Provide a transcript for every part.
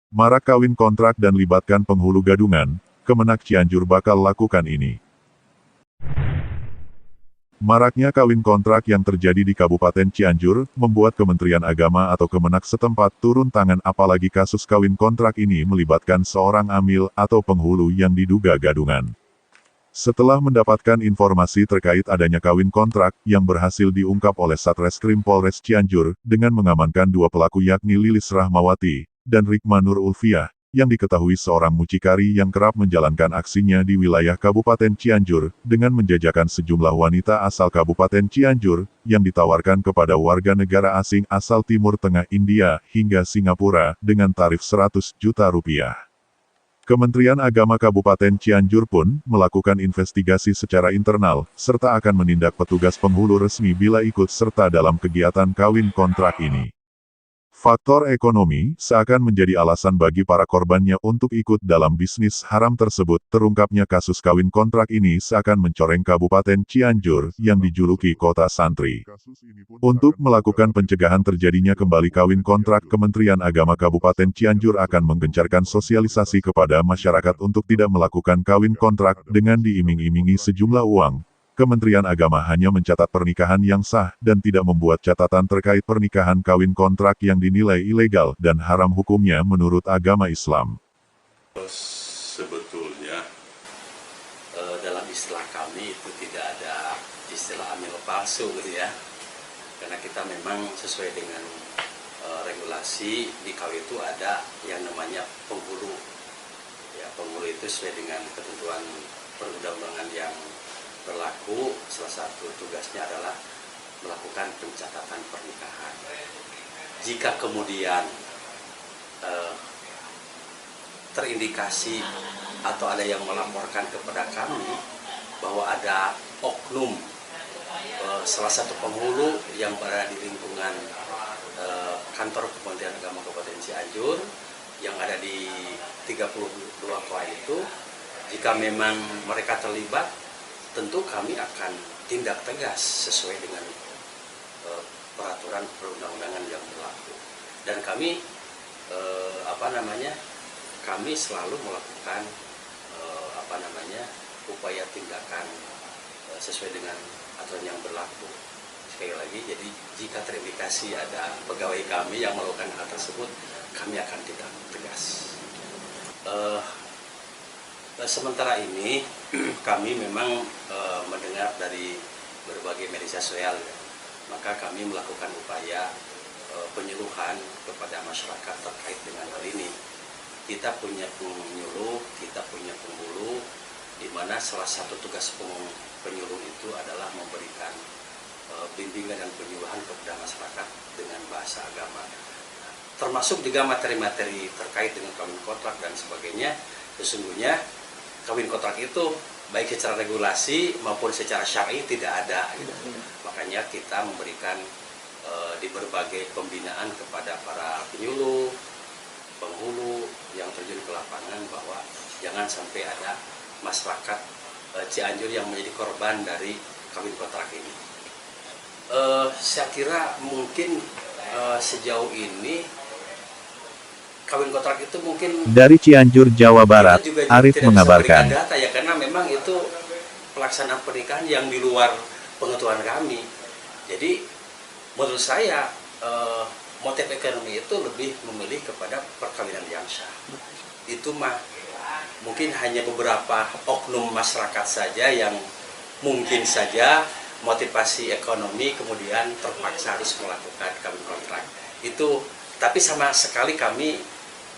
Marak kawin kontrak dan libatkan penghulu gadungan, Kemenak Cianjur bakal lakukan ini. Maraknya kawin kontrak yang terjadi di Kabupaten Cianjur, membuat Kementerian Agama atau Kemenak setempat turun tangan apalagi kasus kawin kontrak ini melibatkan seorang amil atau penghulu yang diduga gadungan. Setelah mendapatkan informasi terkait adanya kawin kontrak yang berhasil diungkap oleh Satreskrim Polres Cianjur dengan mengamankan dua pelaku yakni Lilis Rahmawati dan Rikma Nur Ulfiah, yang diketahui seorang mucikari yang kerap menjalankan aksinya di wilayah Kabupaten Cianjur dengan menjajakan sejumlah wanita asal Kabupaten Cianjur yang ditawarkan kepada warga negara asing asal Timur Tengah India hingga Singapura dengan tarif 100 juta rupiah. Kementerian Agama Kabupaten Cianjur pun melakukan investigasi secara internal, serta akan menindak petugas penghulu resmi bila ikut serta dalam kegiatan kawin kontrak ini. Faktor ekonomi seakan menjadi alasan bagi para korbannya untuk ikut dalam bisnis haram tersebut. Terungkapnya kasus kawin kontrak ini seakan mencoreng Kabupaten Cianjur yang dijuluki kota santri. Untuk melakukan pencegahan terjadinya kembali kawin kontrak, Kementerian Agama Kabupaten Cianjur akan menggencarkan sosialisasi kepada masyarakat untuk tidak melakukan kawin kontrak dengan diiming-imingi sejumlah uang. Kementerian Agama hanya mencatat pernikahan yang sah dan tidak membuat catatan terkait pernikahan kawin kontrak yang dinilai ilegal dan haram hukumnya menurut agama Islam. Sebetulnya dalam istilah kami itu tidak ada istilah amil palsu gitu ya, karena kita memang sesuai dengan regulasi di KW itu ada yang namanya penghulu. Ya, penghulu itu sesuai dengan ketentuan perundang-undangan yang berlaku, salah satu tugasnya adalah melakukan pencatatan pernikahan. Jika kemudian terindikasi atau ada yang melaporkan kepada kami bahwa ada oknum salah satu penghulu yang berada di lingkungan kantor Kementerian Agama Kabupaten Cianjur yang ada di 32 KWA itu, jika memang mereka terlibat, tentu kami akan tindak tegas sesuai dengan peraturan perundang-undangan yang berlaku. Dan kami kami selalu melakukan upaya tindakan sesuai dengan aturan yang berlaku. Sekali lagi, jadi jika terindikasi ada pegawai kami yang melakukan hal tersebut, kami akan tindak tegas. Sementara ini kami memang mendengar dari berbagai media sosial, maka kami melakukan upaya penyuluhan kepada masyarakat terkait dengan hal ini. Kita punya penyuluh, kita punya penghulu, di mana salah satu tugas penyuluh itu adalah memberikan bimbingan dan penyuluhan kepada masyarakat dengan bahasa agama, termasuk juga materi-materi terkait dengan kawin kontrak dan sebagainya. Sesungguhnya kawin kontrak itu baik secara regulasi maupun secara syar'i tidak ada gitu. Makanya kita memberikan di berbagai pembinaan kepada para penyuluh, penghulu yang terjun ke lapangan bahwa jangan sampai ada masyarakat Cianjur yang menjadi korban dari kawin kontrak ini. Saya kira mungkin sejauh ini kawin kontrak itu mungkin dari Cianjur, Jawa Barat, Arif mengabarkan. Data ya, karena memang itu pelaksanaan pernikahan yang di luar pengetahuan kami. Jadi menurut saya motif ekonomi itu lebih memilih kepada perkawinan yang sah. Itu mah mungkin hanya beberapa oknum masyarakat saja yang mungkin saja motivasi ekonomi kemudian terpaksa harus melakukan kawin kontrak. Itu, tapi sama sekali kami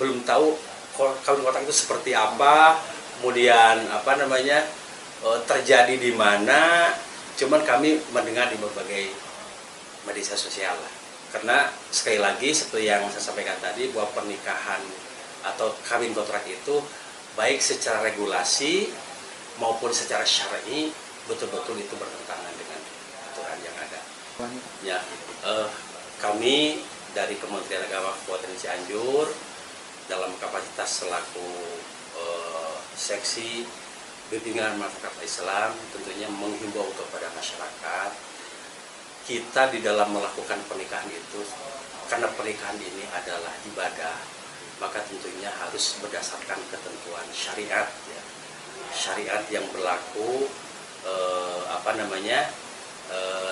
belum tahu kawin kontrak itu seperti apa, kemudian terjadi di mana. Cuman kami mendengar di berbagai media sosial lah. Karena sekali lagi seperti yang saya sampaikan tadi, bahwa pernikahan atau kawin kontrak itu baik secara regulasi maupun secara syar'i betul-betul itu bertentangan dengan aturan yang ada. Ya, kami dari Kementerian Agama Kabupaten Cianjur dalam kapasitas selaku seksi bimbingan masyarakat Islam tentunya menghimbau kepada masyarakat, kita di dalam melakukan pernikahan itu, karena pernikahan ini adalah ibadah maka tentunya harus berdasarkan ketentuan syariat, ya. Syariat yang berlaku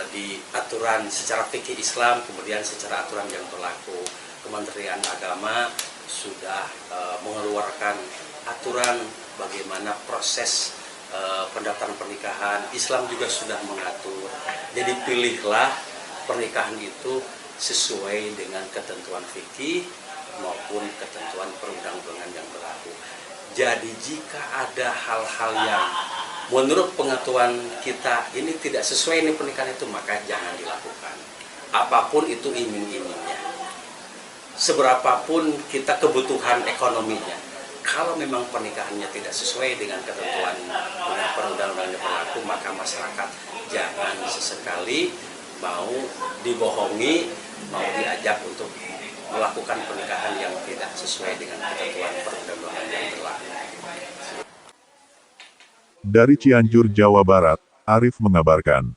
di aturan secara fikih Islam, kemudian secara aturan yang berlaku. Kementerian Agama sudah mengeluarkan aturan bagaimana proses pendaftaran pernikahan. Islam juga sudah mengatur. Jadi pilihlah pernikahan itu sesuai dengan ketentuan fikih maupun ketentuan perundang-undangan yang berlaku. Jadi jika ada hal-hal yang menurut pengetahuan kita ini tidak sesuai dengan pernikahan itu, maka jangan dilakukan. Apapun itu iming-imingnya, seberapapun kita kebutuhan ekonominya, kalau memang pernikahannya tidak sesuai dengan ketentuan perundang-undangan yang berlaku, maka masyarakat jangan sesekali mau dibohongi, mau diajak untuk melakukan pernikahan yang tidak sesuai dengan ketentuan perundang-undangan yang berlaku. Dari Cianjur, Jawa Barat, Arif mengabarkan.